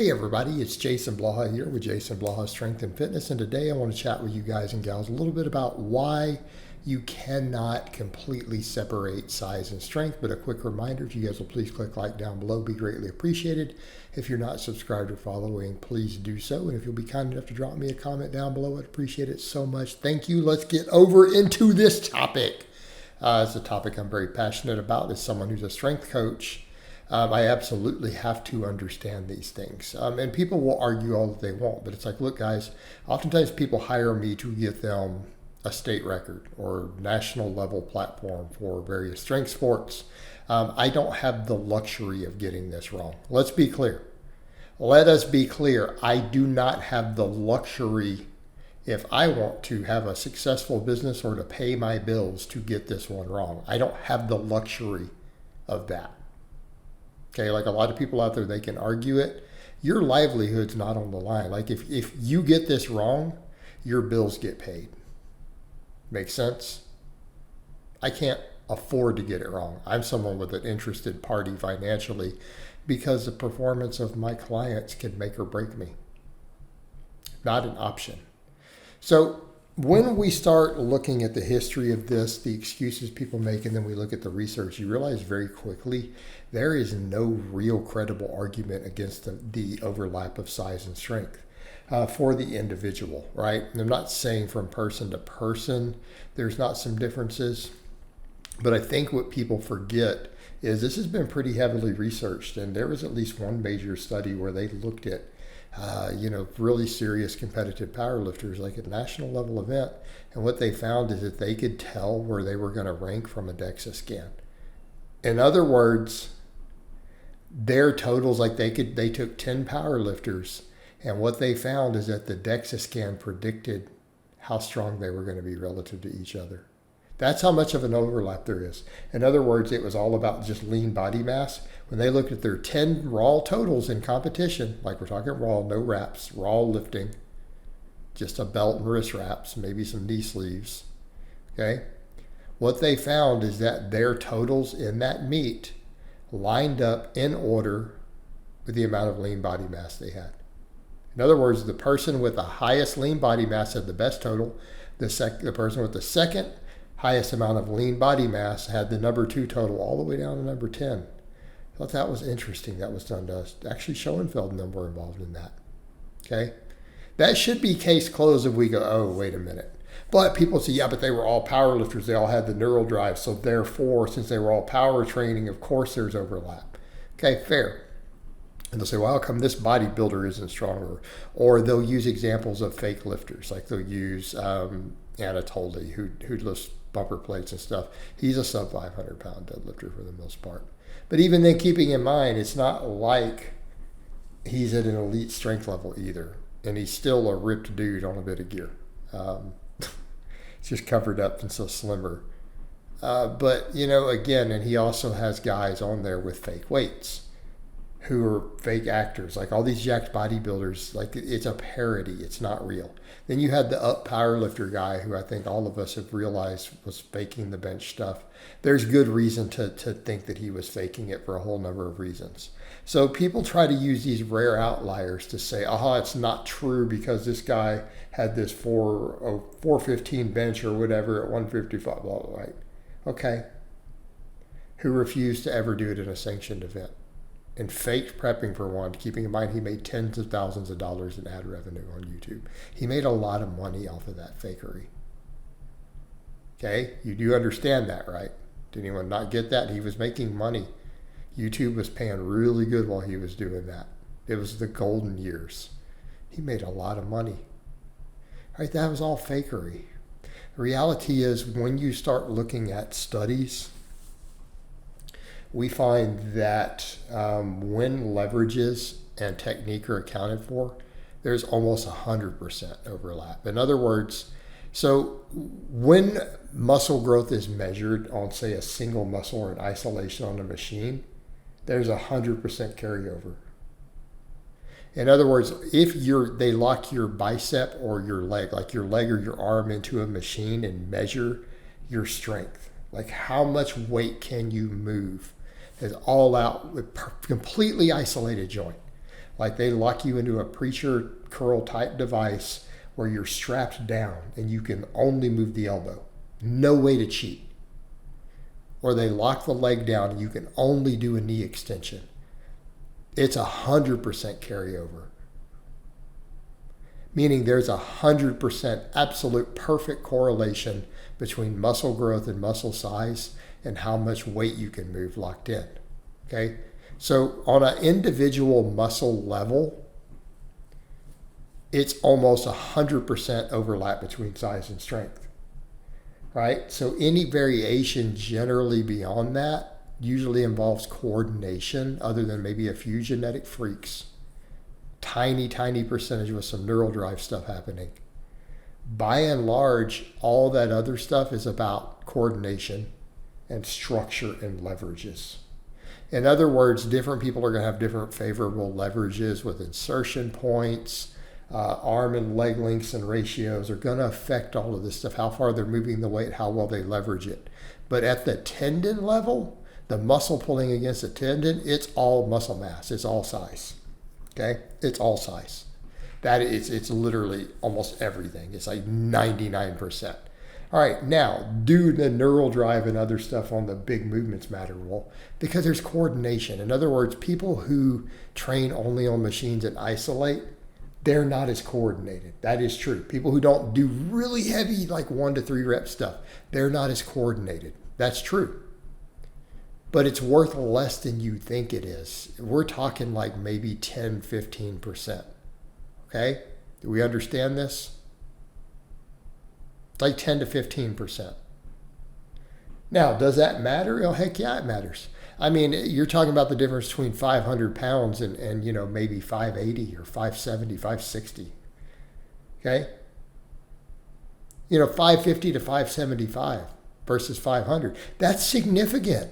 Hey everybody, it's Jason Blaha here with Jason Blaha Strength and Fitness, and today I want to chat with you guys and gals a little bit about why you cannot completely separate size and strength. But a quick reminder, if you guys will please click like down below, be greatly appreciated. If you're not subscribed or following, please do so. And if you'll be kind enough to drop me a comment down below, I'd appreciate it so much. Thank you. Let's get over into this topic. It's a topic I'm very passionate about as someone who's a strength coach. I absolutely have to understand these things. And people will argue all that they want, but it's like, look, guys, oftentimes people hire me to get them a state record or national level platform for various strength sports. I don't have the luxury of getting this wrong. Let's be clear. Let us be clear. I do not have the luxury, if I want to have a successful business or to pay my bills, to get this one wrong. I don't have the luxury of that. Okay, like a lot of people out there, they can argue it. Your livelihood's not on the line. Like if you get this wrong, your bills get paid. Make sense? I can't afford to get it wrong. I'm someone with an interested party financially because the performance of my clients can make or break me. Not an option. So when we start looking at the history of this, the excuses people make, and then we look at the research, you realize very quickly there is no real credible argument against the overlap of size and strength for the individual, right? And I'm not saying from person to person there's not some differences, but I think what people forget is this has been pretty heavily researched, and there was at least one major study where they looked at really serious competitive powerlifters, like a national level event. And what they found is that they could tell where they were going to rank from a DEXA scan. In other words, their totals, like they took 10 powerlifters, and what they found is that the DEXA scan predicted how strong they were going to be relative to each other. That's how much of an overlap there is. In other words, it was all about just lean body mass. When they looked at their 10 raw totals in competition, like we're talking raw, no wraps, raw lifting, just a belt and wrist wraps, maybe some knee sleeves, okay? What they found is that their totals in that meet lined up in order with the amount of lean body mass they had. In other words, the person with the highest lean body mass had the best total. The person with the second highest amount of lean body mass had the number 2 total all the way down to number 10. I thought that was interesting. That was done to us. Actually, Schoenfeld and them were involved in that. Okay? That should be case closed if we go, oh, wait a minute. But people say, yeah, but they were all power lifters. They all had the neural drive. So therefore, since they were all power training, of course there's overlap. Okay, fair. And they'll say, well, how come this bodybuilder isn't stronger? Or they'll use examples of fake lifters. Like they'll use Anatoly, who lifts bumper plates and stuff. He's a sub 500 pound deadlifter for the most part. But even then, keeping in mind, it's not like he's at an elite strength level either. And he's still a ripped dude on a bit of gear. It's just covered up and so slimmer. But, again, and he also has guys on there with fake weights who are fake actors. Like all these jacked bodybuilders, like it's a parody. It's not real. Then you had the up powerlifter guy who I think all of us have realized was faking the bench stuff. There's good reason to think that he was faking it for a whole number of reasons. So people try to use these rare outliers to say, it's not true because this guy had this 415 bench or whatever at 155, blah, blah, right? Okay. Who refused to ever do it in a sanctioned event and faked prepping for one, keeping in mind he made tens of thousands of dollars in ad revenue on YouTube. He made a lot of money off of that fakery. Okay? You do understand that, right? Did anyone not get that? He was making money. YouTube was paying really good while he was doing that. It was the golden years. He made a lot of money. Right? That was all fakery. The reality is when you start looking at studies, we find that when leverages and technique are accounted for, there's almost 100% overlap. In other words, so when muscle growth is measured on, say, a single muscle or in isolation on a machine, there's 100% carryover. In other words, if they lock your bicep or your leg, like your leg or your arm into a machine and measure your strength, like how much weight can you move, is all out with completely isolated joint. Like they lock you into a preacher curl type device where you're strapped down and you can only move the elbow. No way to cheat. Or they lock the leg down and you can only do a knee extension. It's 100% carryover. Meaning there's 100% absolute perfect correlation between muscle growth and muscle size and how much weight you can move locked in. Okay? So on an individual muscle level, it's almost 100% overlap between size and strength. Right? So any variation generally beyond that usually involves coordination, other than maybe a few genetic freaks. Tiny percentage with some neural drive stuff happening. By and large, all that other stuff is about coordination and structure and leverages. In other words, different people are going to have different favorable leverages with insertion points, arm and leg lengths and ratios are going to affect all of this stuff, how far they're moving the weight, how well they leverage it. But at the tendon level, the muscle pulling against the tendon, it's all muscle mass. It's all size. Okay? It's all size. It's literally almost everything. It's like 99%. All right, now, do the neural drive and other stuff on the big movements matter? Well, because there's coordination. In other words, people who train only on machines and isolate, they're not as coordinated. That is true. People who don't do really heavy, like 1 to 3 rep stuff, they're not as coordinated. That's true. But it's worth less than you think it is. We're talking like maybe 10, 15%. Okay? Do we understand this? It's like 10 to 15%. Now, does that matter? Oh, heck yeah, it matters. I mean, you're talking about the difference between 500 pounds and maybe 580 or 570, 560. Okay? 550 to 575 versus 500. That's significant.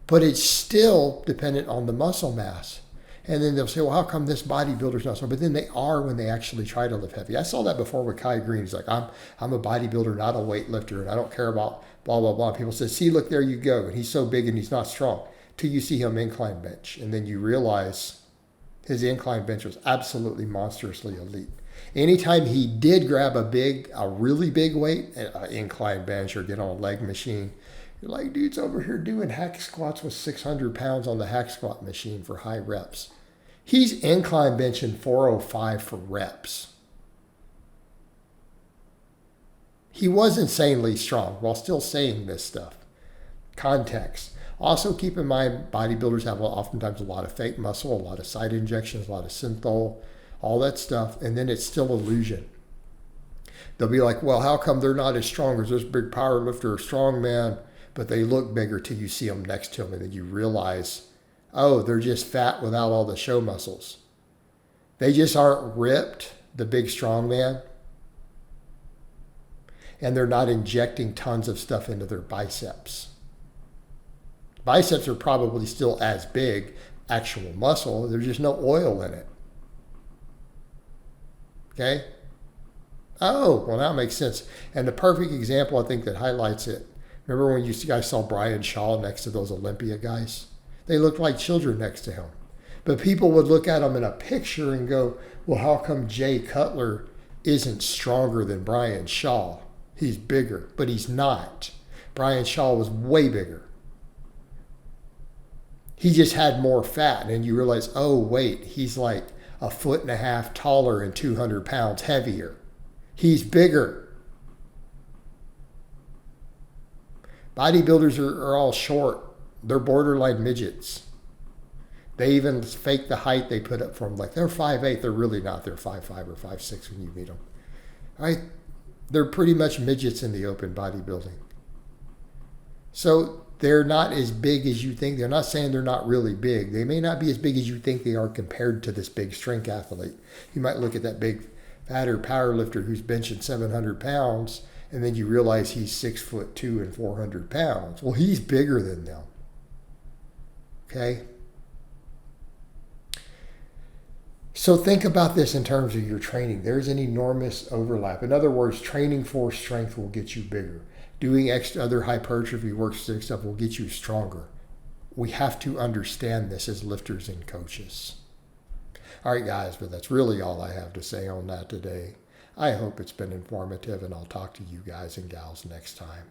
But it's still dependent on the muscle mass. And then they'll say, well, how come this bodybuilder's not so? But then they are when they actually try to lift heavy. I saw that before with Kai Green. He's like, I'm a bodybuilder, not a weightlifter, and I don't care about blah, blah, blah. And people say, see, look, there you go. And he's so big and he's not strong. Till you see him incline bench. And then you realize his incline bench was absolutely monstrously elite. Anytime he did grab a really big weight, an incline bench or get on a leg machine, you're like, dude's over here doing hack squats with 600 pounds on the hack squat machine for high reps. He's incline benching 405 for reps. He was insanely strong while still saying this stuff. Context. Also keep in mind, bodybuilders have oftentimes a lot of fake muscle, a lot of side injections, a lot of synthol, all that stuff, and then it's still illusion. They'll be like, well, how come they're not as strong as this big power lifter or strong man? But they look bigger till you see them next to them, and then you realize, oh, they're just fat without all the show muscles. They just aren't ripped, the big strong man, and they're not injecting tons of stuff into their biceps. Biceps are probably still as big, actual muscle, there's just no oil in it. Okay? Oh, well, that makes sense. And the perfect example, I think, that highlights it. Remember when you guys saw Brian Shaw next to those Olympia guys? They looked like children next to him. But people would look at him in a picture and go, well, how come Jay Cutler isn't stronger than Brian Shaw? He's bigger, but he's not. Brian Shaw was way bigger. He just had more fat. And you realize, oh, wait, he's like 1.5 feet taller and 200 pounds heavier. He's bigger. Bodybuilders are all short. They're borderline midgets. They even fake the height they put up for them. Like, they're 5'8". They're really not. They're 5'5" or 5'6" when you meet them. Right? They're pretty much midgets in the open bodybuilding. So they're not as big as you think. They're not saying they're not really big. They may not be as big as you think they are compared to this big strength athlete. You might look at that big, fatter power lifter who's benching 700 pounds, and then you realize he's 6'2" and 400 pounds. Well, he's bigger than them. Okay? So think about this in terms of your training. There's an enormous overlap. In other words, training for strength will get you bigger. Doing other hypertrophy work stuff will get you stronger. We have to understand this as lifters and coaches. All right, guys, but that's really all I have to say on that today. I hope it's been informative, and I'll talk to you guys and gals next time.